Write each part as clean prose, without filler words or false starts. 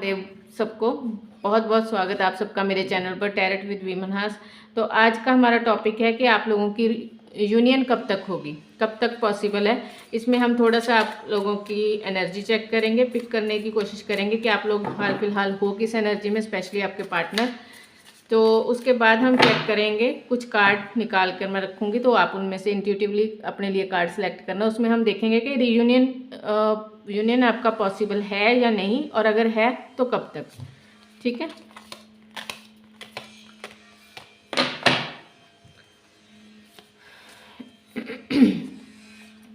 देव सबको बहुत बहुत स्वागत आप सबका मेरे चैनल पर टैरेट विद वीमनहास। तो आज का हमारा टॉपिक है कि आप लोगों की यूनियन कब तक होगी, कब तक पॉसिबल है। इसमें हम थोड़ा सा आप लोगों की एनर्जी चेक करेंगे, पिक करने की कोशिश करेंगे कि आप लोग हाल फिलहाल हो किस एनर्जी में, स्पेशली आपके पार्टनर। तो उसके बाद हम चेक करेंगे, कुछ कार्ड निकाल कर मैं रखूँगी, तो आप उनमें से इंट्यूटिवली अपने लिए कार्ड सेलेक्ट करना। उसमें हम देखेंगे कि यूनियन आपका पॉसिबल है या नहीं, और अगर है तो कब तक। ठीक है,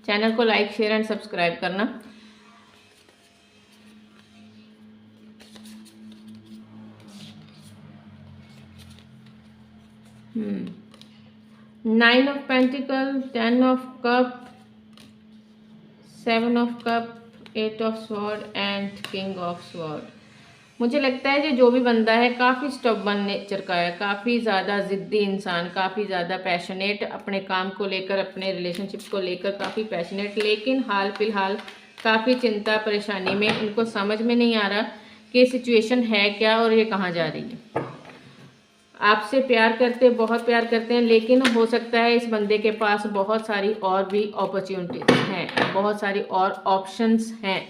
चैनल को लाइक शेयर एंड सब्सक्राइब करना। Nine of pentacle, 10 of cup, 7 of cup, 8 of sword and king of sword. मुझे लगता है जो भी बंदा है काफ़ी स्टबर्न नेचर का है, काफ़ी ज़्यादा ज़िद्दी इंसान, काफ़ी ज़्यादा पैशनेट, अपने काम को लेकर, अपने रिलेशनशिप को लेकर काफ़ी पैशनेट, लेकिन हाल फिलहाल काफ़ी चिंता परेशानी में, उनको समझ में नहीं आ रहा कि सिचुएशन है क्या और ये कहाँ जा रही है। आपसे प्यार करते, बहुत प्यार करते हैं, लेकिन हो सकता है इस बंदे के पास बहुत सारी और भी अपॉर्चुनिटीज़ हैं, बहुत सारी और ऑप्शंस हैं,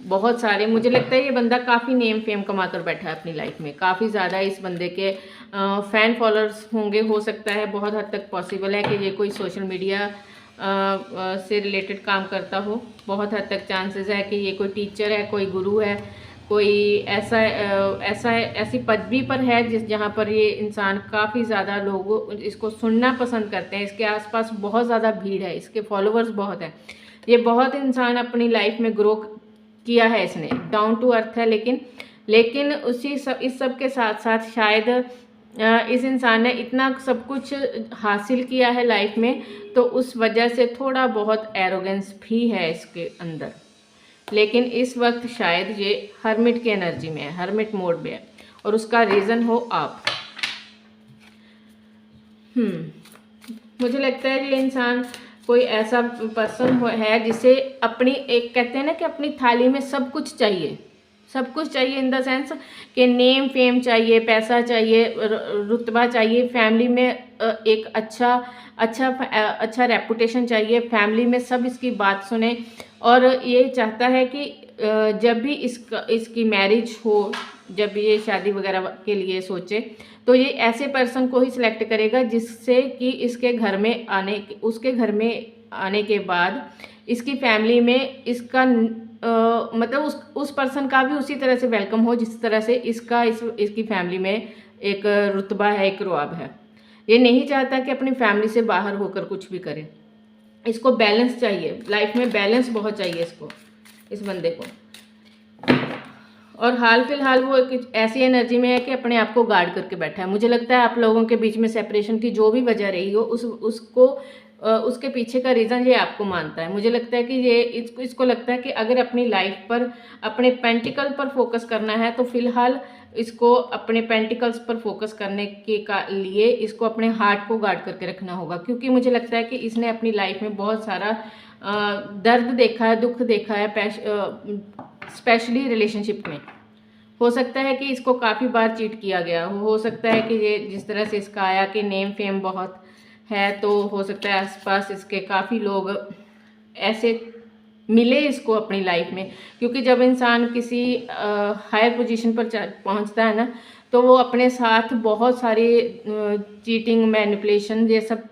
बहुत सारे। मुझे लगता है ये बंदा काफ़ी नेम फेम कमा कर बैठा है अपनी लाइफ में। काफ़ी ज़्यादा इस बंदे के फ़ैन फॉलोअर्स होंगे, हो सकता है, बहुत हद तक पॉसिबल है कि ये कोई सोशल मीडिया से रिलेटेड काम करता हो। बहुत हद तक चांसेस है कि ये कोई टीचर है, कोई गुरु है, कोई ऐसी पदवी पर है जहाँ पर ये इंसान काफ़ी ज़्यादा लोगों इसको सुनना पसंद करते हैं। इसके आसपास बहुत ज़्यादा भीड़ है, इसके फॉलोअर्स बहुत हैं। ये बहुत इंसान अपनी लाइफ में ग्रो किया है, इसने डाउन टू अर्थ है, लेकिन इस सब के साथ साथ शायद इस इंसान ने इतना सब कुछ हासिल किया है लाइफ में, तो उस वजह से थोड़ा बहुत एरोगेंस भी है इसके अंदर। लेकिन इस वक्त शायद ये हर्मिट की एनर्जी में है, हर्मिट मोड में है, और उसका रीज़न हो आप। मुझे लगता है ये इंसान कोई ऐसा पर्सन है जिसे अपनी, एक कहते हैं ना कि अपनी थाली में सब कुछ चाहिए, सब कुछ चाहिए इन द सेंस कि नेम फेम चाहिए, पैसा चाहिए, रुतबा चाहिए, फैमिली में एक अच्छा रेपुटेशन चाहिए, फैमिली में सब इसकी बात सुने, और ये चाहता है कि जब भी इसकी मैरिज हो, जब ये शादी वगैरह के लिए सोचे, तो ये ऐसे पर्सन को ही सिलेक्ट करेगा जिससे कि उसके घर में आने के बाद इसकी फैमिली में इसका मतलब उस पर्सन का भी उसी तरह से वेलकम हो जिस तरह से इसकी फैमिली में एक रुतबा है, एक रुआब है। ये नहीं चाहता कि अपनी फैमिली से बाहर होकर कुछ भी करे। इसको बैलेंस चाहिए, लाइफ में बैलेंस बहुत चाहिए इसको, इस बंदे को। और हाल फिलहाल वो एक ऐसी एनर्जी में है कि अपने आप को गार्ड करके बैठा है। मुझे लगता है आप लोगों के बीच में सेपरेशन की जो भी वजह रही हो, उसके पीछे का रीज़न ये आपको मानता है। मुझे लगता है कि ये इसको लगता है कि अगर अपनी लाइफ पर, अपने पेंटिकल पर फोकस करना है, तो फिलहाल इसको अपने पेंटिकल्स पर फोकस करने के लिए इसको अपने हार्ट को गार्ड करके रखना होगा। क्योंकि मुझे लगता है कि इसने अपनी लाइफ में बहुत सारा दर्द देखा है, दुख देखा है, स्पेशली रिलेशनशिप में। हो सकता है कि इसको काफ़ी बार चीट किया गया हो सकता है कि ये जिस तरह से इसका आया कि नेम फेम बहुत है, तो हो सकता है आसपास इसके काफ़ी लोग ऐसे मिले इसको अपनी लाइफ में। क्योंकि जब इंसान किसी हायर पोजीशन पर पहुंचता है ना, तो वो अपने साथ बहुत सारी चीटिंग, मैनिपुलेशन, ये सब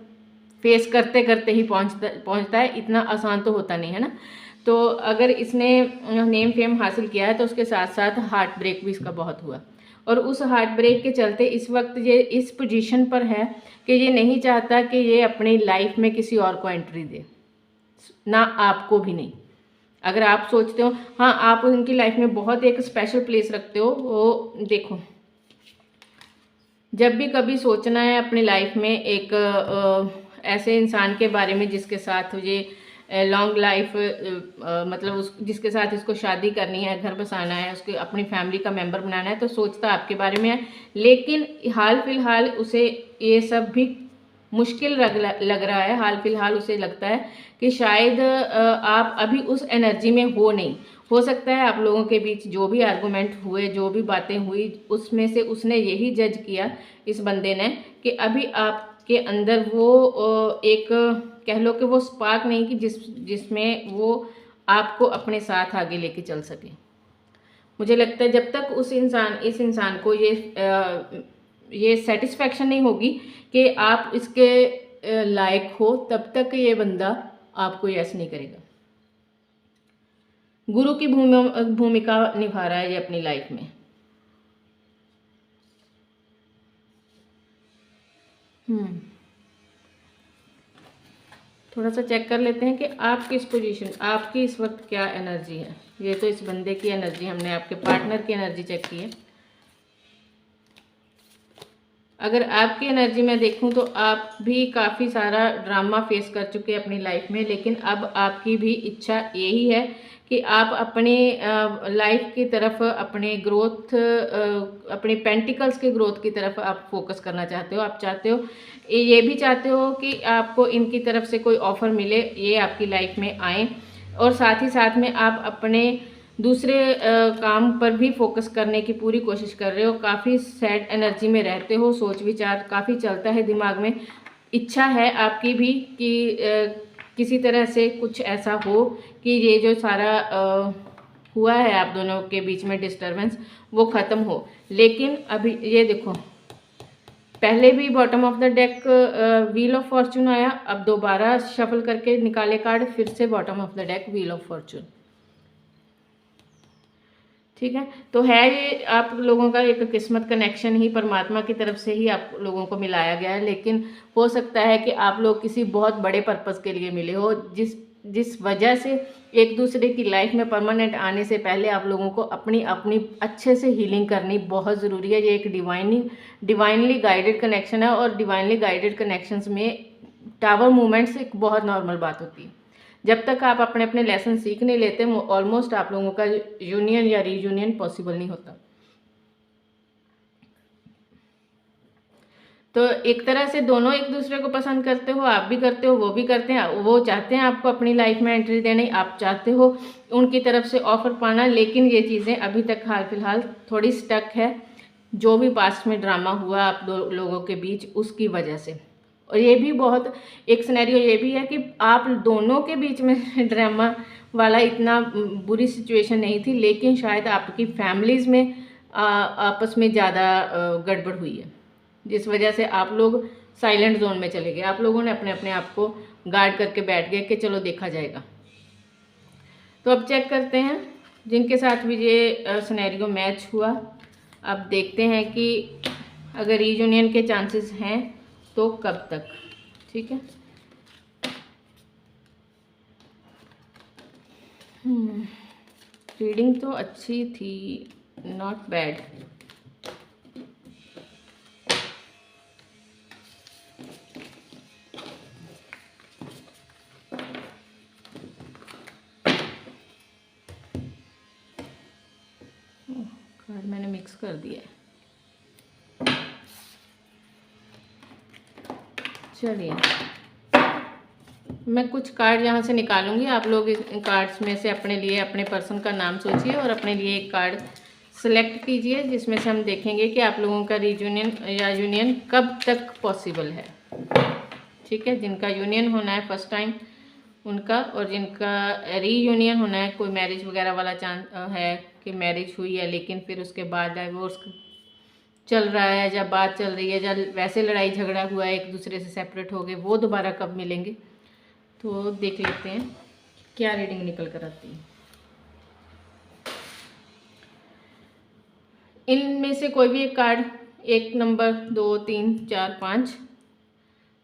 फेस करते करते ही पहुंचता है। इतना आसान तो होता नहीं है ना। तो अगर इसने नेम फेम हासिल किया है, तो उसके साथ साथ हार्ट ब्रेक भी इसका बहुत हुआ, और उस हार्ट ब्रेक के चलते इस वक्त ये इस पोजीशन पर है कि ये नहीं चाहता कि ये अपनी लाइफ में किसी और को एंट्री दे, ना आपको भी नहीं। अगर आप सोचते हो, हाँ, आप उनकी लाइफ में बहुत एक स्पेशल प्लेस रखते हो, वो देखो, जब भी कभी सोचना है अपनी लाइफ में एक ऐसे इंसान के बारे में जिसके साथ ये लॉन्ग लाइफ, मतलब जिसके साथ इसको शादी करनी है, घर बसाना है, उसके अपनी फैमिली का मेंबर बनाना है, तो सोचता आपके बारे में है। लेकिन हाल फिलहाल उसे ये सब भी मुश्किल लग रहा है। हाल फिलहाल उसे लगता है कि शायद आप अभी उस एनर्जी में हो नहीं। हो सकता है आप लोगों के बीच जो भी आर्गूमेंट हुए, जो भी बातें हुई, उसमें से उसने यही जज किया इस बंदे ने कि अभी आपके अंदर वो एक कह लो कि वो स्पार्क नहीं कि जिसमें वो आपको अपने साथ आगे लेके चल सके। मुझे लगता है जब तक इस इंसान को ये सेटिस्फैक्शन नहीं होगी कि आप इसके लायक हो, तब तक ये बंदा आपको यस नहीं करेगा। गुरु की भूमिका निभा रहा है ये अपनी लाइफ में। थोड़ा सा चेक कर लेते हैं कि आपकी इस पोजीशन, आपकी इस वक्त क्या एनर्जी है। ये तो इस बंदे की एनर्जी, हमने आपके पार्टनर की एनर्जी चेक की है। अगर आपकी एनर्जी में देखूं तो आप भी काफ़ी सारा ड्रामा फेस कर चुके हैं अपनी लाइफ में, लेकिन अब आपकी भी इच्छा यही है कि आप अपनी लाइफ की तरफ, अपने ग्रोथ, अपने पेंटिकल्स के ग्रोथ की तरफ आप फोकस करना चाहते हो। आप चाहते हो, ये भी चाहते हो कि आपको इनकी तरफ से कोई ऑफ़र मिले, ये आपकी लाइफ में आए, और साथ ही साथ में आप अपने दूसरे काम पर भी फोकस करने की पूरी कोशिश कर रहे हो। काफ़ी सैड एनर्जी में रहते हो, सोच विचार काफ़ी चलता है दिमाग में। इच्छा है आपकी भी कि किसी तरह से कुछ ऐसा हो कि ये जो सारा हुआ है आप दोनों के बीच में डिस्टर्बेंस, वो ख़त्म हो। लेकिन अभी ये देखो, पहले भी bottom of the deck wheel of Fortune आया, अब दोबारा शफल करके निकाले कार्ड, फिर से bottom of the deck wheel of Fortune. ठीक है, तो है ये आप लोगों का एक किस्मत कनेक्शन ही, परमात्मा की तरफ से ही आप लोगों को मिलाया गया है। लेकिन हो सकता है कि आप लोग किसी बहुत बड़े पर्पस के लिए मिले हो, जिस वजह से एक दूसरे की लाइफ में परमानेंट आने से पहले आप लोगों को अपनी अपनी अच्छे से हीलिंग करनी बहुत ज़रूरी है। ये एक डिवाइनली गाइडेड कनेक्शन है, और डिवाइनली गाइडेड कनेक्शंस में टावर मूवमेंट्स एक बहुत नॉर्मल बात होती है। जब तक आप अपने अपने लेसन सीख नहीं लेते, ऑलमोस्ट आप लोगों का यूनियन या रीयूनियन पॉसिबल नहीं होता। तो एक तरह से दोनों एक दूसरे को पसंद करते हो, आप भी करते हो, वो भी करते हैं। वो चाहते हैं आपको अपनी लाइफ में एंट्री देने, आप चाहते हो उनकी तरफ से ऑफर पाना, लेकिन ये चीज़ें अभी तक हाल फिलहाल थोड़ी स्टक है, जो भी पास्ट में ड्रामा हुआ आप दो लोगों के बीच, उसकी वजह से। और ये भी बहुत एक सिनेरियो ये भी है कि आप दोनों के बीच में ड्रामा वाला इतना बुरी सिचुएशन नहीं थी, लेकिन शायद आपकी फैमिलीज़ में आपस में ज़्यादा गड़बड़ हुई है, जिस वजह से आप लोग साइलेंट जोन में चले गए। आप लोगों ने अपने अपने आप को गार्ड करके बैठ गए कि चलो देखा जाएगा। तो अब चेक करते हैं जिनके साथ भी ये सिनेरियो मैच हुआ। अब देखते हैं कि अगर रीयूनियन के चांसेस हैं तो कब तक। ठीक है, रीडिंग तो अच्छी थी, नॉट बैड। कार्ड मैंने मिक्स कर दिया है। चलिए, मैं कुछ कार्ड यहाँ से निकालूंगी। आप लोग इन कार्ड्स में से अपने लिए अपने पर्सन का नाम सोचिए और अपने लिए एक कार्ड सेलेक्ट कीजिए, जिसमें से हम देखेंगे कि आप लोगों का रीयूनियन या यूनियन कब तक पॉसिबल है। ठीक है, जिनका यूनियन होना है फर्स्ट टाइम उनका, और जिनका रीयूनियन होना है, कोई मैरिज वगैरह वाला चांस है कि मैरिज हुई है लेकिन फिर उसके बाद डाइवोर्स चल रहा है, या बात चल रही है, या वैसे लड़ाई झगड़ा हुआ है, एक दूसरे से सेपरेट हो गए, वो दोबारा कब मिलेंगे। तो देख लेते हैं क्या रीडिंग निकल कर आती है। इनमें से कोई भी एक कार्ड, 1 नंबर 2 3 4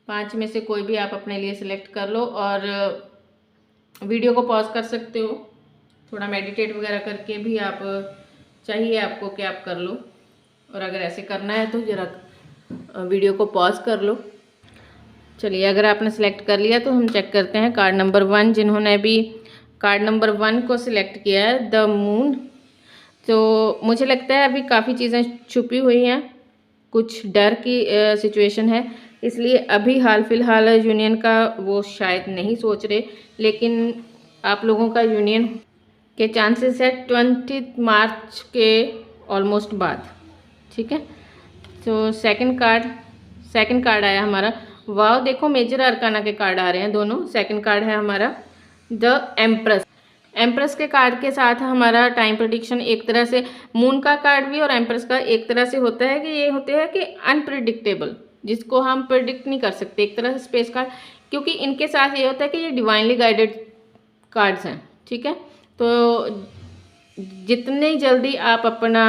5 में से कोई भी आप अपने लिए सिलेक्ट कर लो, और वीडियो को पॉज कर सकते हो, थोड़ा मेडिटेट वगैरह करके भी आप चाहिए आपको कि आप कर लो, और अगर ऐसे करना है तो ज़रा वीडियो को पॉज कर लो। चलिए, अगर आपने सेलेक्ट कर लिया तो हम चेक करते हैं कार्ड नंबर 1। जिन्होंने भी कार्ड नंबर 1 को सिलेक्ट किया है, द मून, तो मुझे लगता है अभी काफ़ी चीज़ें छुपी हुई हैं, कुछ डर की सिचुएशन है, इसलिए अभी हाल फिलहाल यूनियन का वो शायद नहीं सोच रहे, लेकिन आप लोगों का यूनियन के चांसेस है 20 मार्च के ऑलमोस्ट बाद। ठीक है, तो सेकंड कार्ड आया हमारा, वाव, देखो मेजर अरकाना के कार्ड आ रहे हैं दोनों। सेकंड कार्ड है हमारा द एम्प्रेस के कार्ड के साथ हमारा टाइम प्रेडिक्शन एक तरह से मून का कार्ड भी और एम्प्रेस का एक तरह से होता है कि ये होते हैं कि अनप्रिडिक्टेबल, जिसको हम प्रिडिक्ट नहीं कर सकते, एक तरह से स्पेस कार्ड, क्योंकि इनके साथ ये होता है कि ये डिवाइनली गाइडेड कार्ड्स हैं। ठीक है, तो जितनी जल्दी आप अपना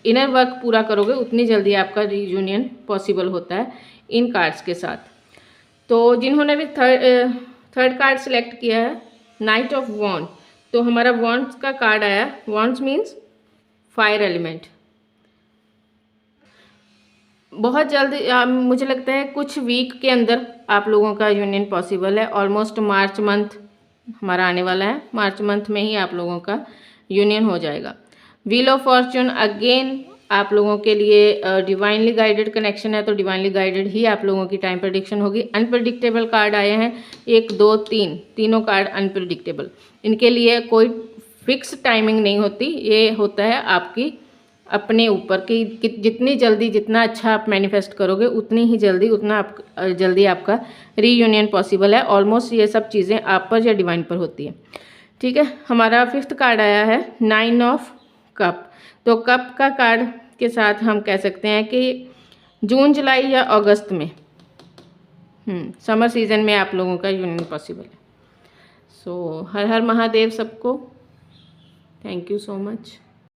इनर वर्क पूरा करोगे उतनी जल्दी आपका रीयूनियन पॉसिबल होता है इन कार्ड्स के साथ। तो जिन्होंने भी थर्ड कार्ड सेलेक्ट किया है नाइट ऑफ वॉन्ड, तो हमारा वॉन्ड्स का कार्ड आया। Wands means fire element. बहुत जल्दी मुझे लगता है कुछ वीक के अंदर आप लोगों का यूनियन पॉसिबल है। ऑलमोस्ट मार्च मंथ हमारा आने वाला है, मार्च मंथ में ही आप लोगों का यूनियन हो जाएगा। व्हील ऑफ फॉर्च्यून अगेन आप लोगों के लिए डिवाइनली गाइडेड कनेक्शन है, तो डिवाइनली गाइडेड ही आप लोगों की टाइम प्रेडिक्शन होगी। अनप्रेडिक्टेबल कार्ड आए हैं 1 2 3, तीनों कार्ड अनप्रेडिक्टेबल। इनके लिए कोई फिक्स टाइमिंग नहीं होती, ये होता है आपकी अपने ऊपर कि जितनी जल्दी जितना अच्छा आप मैनिफेस्ट करोगे उतनी ही जल्दी जल्दी आपका रीयूनियन पॉसिबल है। ऑलमोस्ट ये सब चीज़ें आप पर या डिवाइन पर होती है। ठीक है, हमारा फिफ्थ कार्ड आया है 9 ऑफ कप। तो कप का कार्ड के साथ हम कह सकते हैं कि जून जुलाई या अगस्त में समर सीजन में आप लोगों का यूनियन पॉसिबल है। सो हर हर महादेव सबको। Thank you so much.